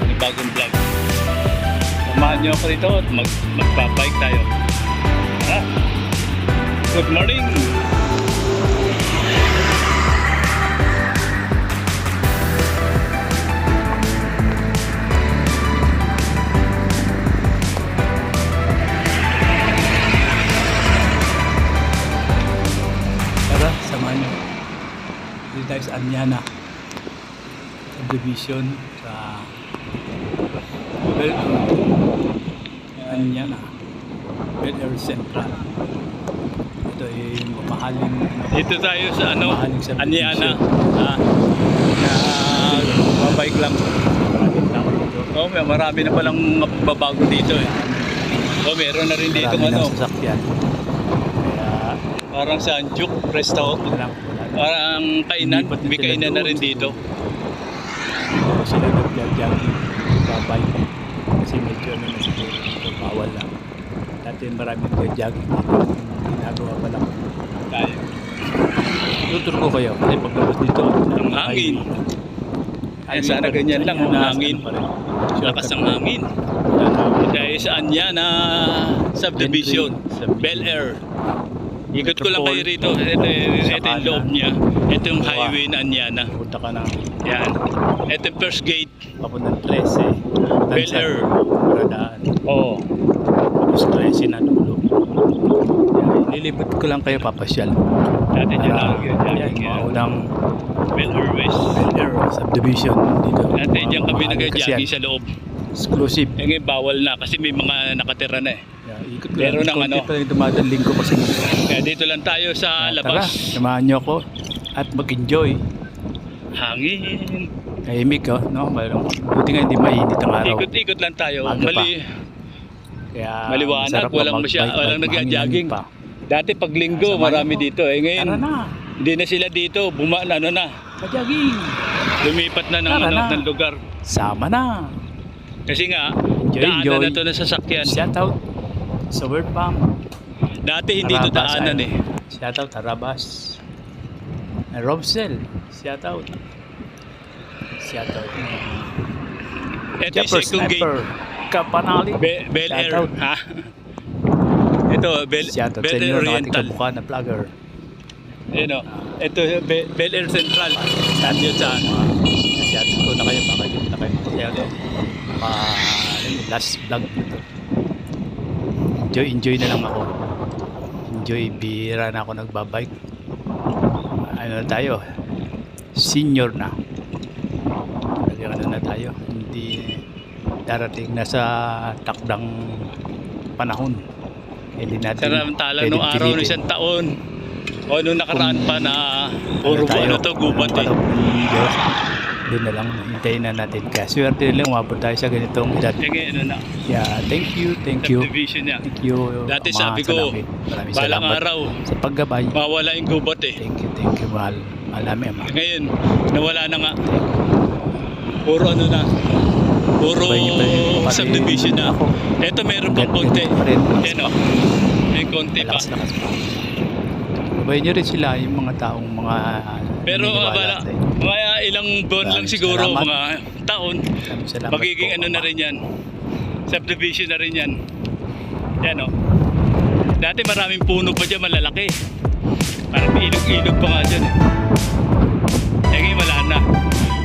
may bagong vlog. Samahan niyo ako rito at magbabike tayo. Tara! Good morning! Tara, samahan niyo. Dito tayo sa Anyana Subdivision sa Anyana Bel Air Central. Ito ay mamahaling dito tayo sa Anyana na mabike lang. Oh, marami na palang mababago dito eh. Oh, meron na rin dito sasakyan. Kaya parang sa Anjuk Resto. Parang kainan, may kainan na rin dito. Sila nag-jogging, babike. Kasi medyo bawal lang. Dati marami nag-jogging dito. Ginagawa pa lang. Tayo. Tutur ko kayo kasi paglabas dito ang hangin. Ay, sana ganyan lang ang hangin. Lakas ng hangin. Dahil sa Anyana Subdivision, Bel Air. Ikot ko lang kayo rito. Ito yung loob niya. Ito yung highway na Anyana. Punta ka na. Yan. Ito yung first gate. Papuntang 13. Bel Air. Paradaan. Oo. Tapos 13 na dulo. Nilibot ko lang kayo papasyal. Dati dyan lang. Yan, maunang Bel Air West. Bel Air Subdivision dito. Dati dyan kami nag-jogging sa loob. Exclusive. Eh ngayon bawal na kasi may mga nakatira na eh. Ikot ko Pero lang. ng ano. Ito yung dumadaling ko kasi. Kaya dito lang tayo sa Tara, labas. samahan nyo ako at mag-enjoy. Hangin. Tahimik no? Buti nga hindi mainit ang araw. Ikot-ikot lang tayo. Maga pa. Kaya Maliwanag, masarap walang mag-bike, walang nag-jogging. pa. Dati pag linggo, Samahan marami mo. dito. Eh ngayon, Tara na, hindi na sila dito. Ano na. mag-jogging. Lumipat na ng, Tara na. ng lugar. Sama na. Kasi nga, Enjoy, daanan enjoy. na to na sasakyan. Shout out sa World Palm. Dati hindi to Tarabas, daanan eh. Shout out Tarabas. Robsel. Shout out. Shout out. Ito yung second gate. Kapanali. Bel Shout Air. out. Ha? Ito, Shout out Bel sa inyo Air na ating Oriental. kamukha na vlogger. Ano? Ito, Bel Air Central. Saan yun saan? Shout out ko na kayo. Baka hindi na kayo shout out. Last vlog nito. Enjoy na lang ako. Enjoy, bihira na ako nagbabike. Ano na tayo? Senior na. Ano na tayo? Hindi darating na sa takdang panahon. Hindi natin Sarantala nung araw ng isang taon. O nung nakaraan pa na puro gubat eh. Doon na lang, hintayin na natin. Kaya swerte lang, umabot tayo sa ganitong edad. Kaya ano na, Yeah, thank you. subdivision niya. Thank you. Dati mga sabi ko, salamin. Maraming balang salamat araw, sa paggabay. mawala yung gubat eh. Thank you, mahal. Malami, ama. Ngayon, nawala na nga. Puro ano na. Puro Sabay niyo pa rin, subdivision na. ako. Ito meron pang konti. Yan o. May konti pa. Malakas. Sabayin nyo rin sila, yung mga taong mga Pero naniniwala sa inyo. mga ilang buwan lang Maraming siguro, salamat. mga taon, Maraming salamat magiging po, ano na ama. rin yan. Subdivision na rin yan. Yan o. Dati maraming puno pa dyan, malalaki. Parang may ilog-ilog pa nga dyan eh. Eh ngayon wala na.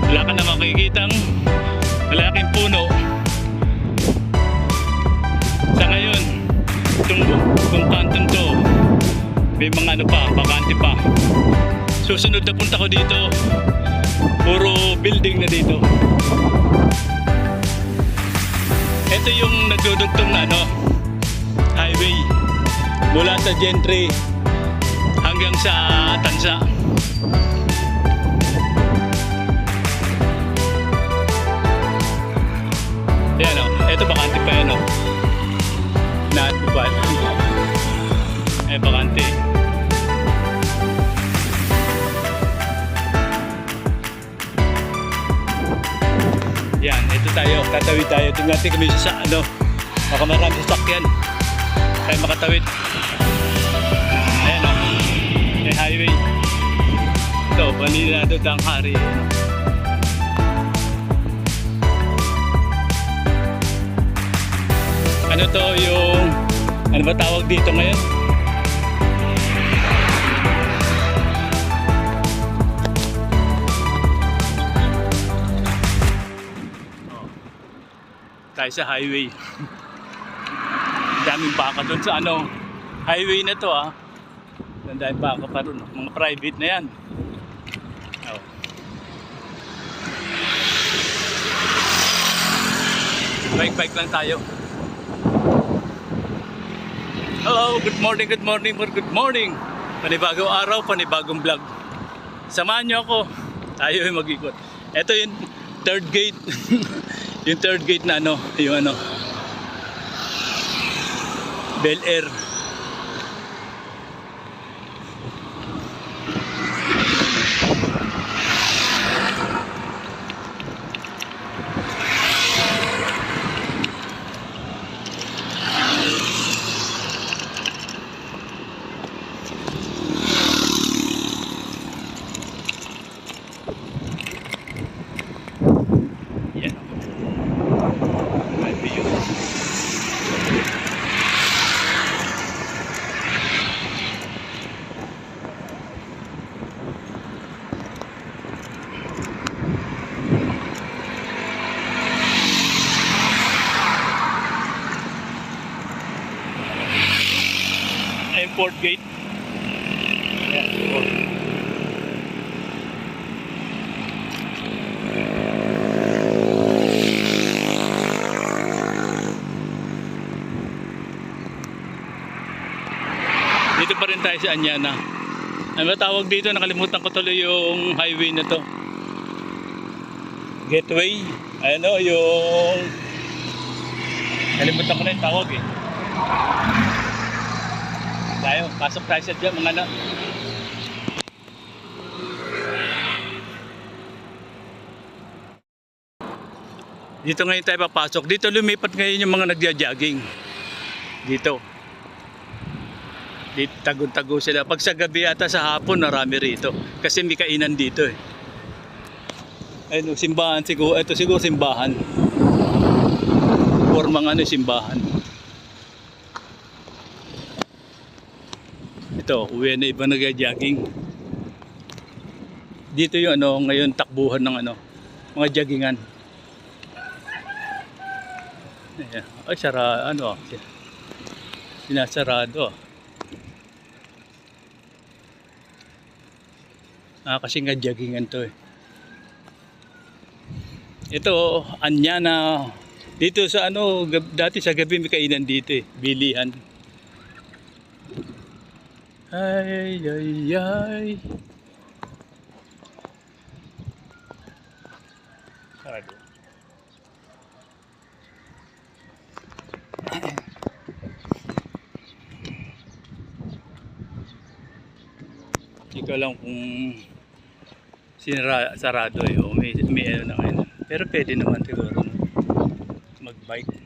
Wala ka na makikitang malaking puno. Sa ngayon, itong kantong to, may mga ano pa, bakante pa. Susunod na punta ko dito, puro building na dito. Ito yung nagdudugtong na highway mula sa Gentry hanggang sa Tansa. Ayan o, ito bakante pa yan o. Naatubad. Bakante. Yan, ito tayo, tatawid tayo. Tingnan natin kami sa baka marami sasakyan. Tayo makatawid. Ayan o, may highway. Ito, Balinado Danghari. Ano to yung, ano ba tawag dito ngayon? Tayo sa highway. Daming baka doon sa ano, highway na to ah. Daming baka pa doon, mga private na yan. Oh. Bike lang tayo. Hello, good morning, good morning, good morning. Panibagong araw, panibagong vlog. Samahan nyo ako. Tayo ay mag-ikot. Ito yung third gate. Yung third gate na ano, yung ano, Bel Air. Yan. May view. Import gate. Yan, import. Dito pa rin tayo sa Anyana. Ano ba tawag dito? Nakalimutan ko tuloy yung highway na to. Gateway. Ano yung... Nakalimutan ko na yung tawag eh. Tayo, pasok tayo sa dyan mga anak. Dito ngayon tayo papasok. Dito lumipat ngayon yung mga nagja-jogging. Dito. Dito tago-tago sila. Pag sa gabi ata sa hapon, marami rito. Kasi may kainan dito eh. Ayun, simbahan siguro. Ito siguro simbahan. Or mga ano, simbahan. Ito, uwi na iba nagja-jogging. Dito yung ano, ngayon takbuhan ng ano, mga joggingan. Ayan. Ay, ano, sinasarado. Kasi nga joggingan to eh. Ito, Anyana. Dito sa ano, dati sa gabi may kainan dito eh, bilihan. Ay, ay, ay. Sarado. Hindi ko alam kung sarado eh. O may ano na ngayon. Pero pwede naman siguro mag-bike.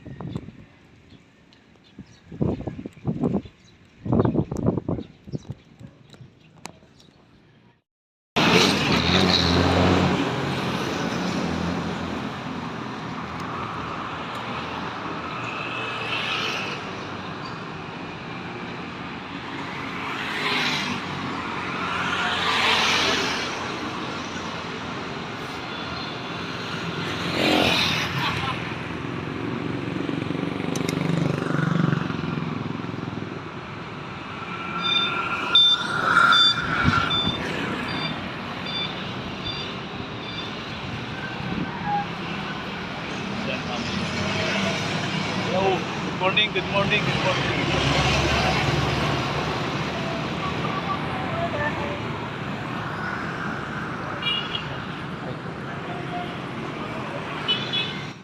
Hello, good morning, good morning, good morning.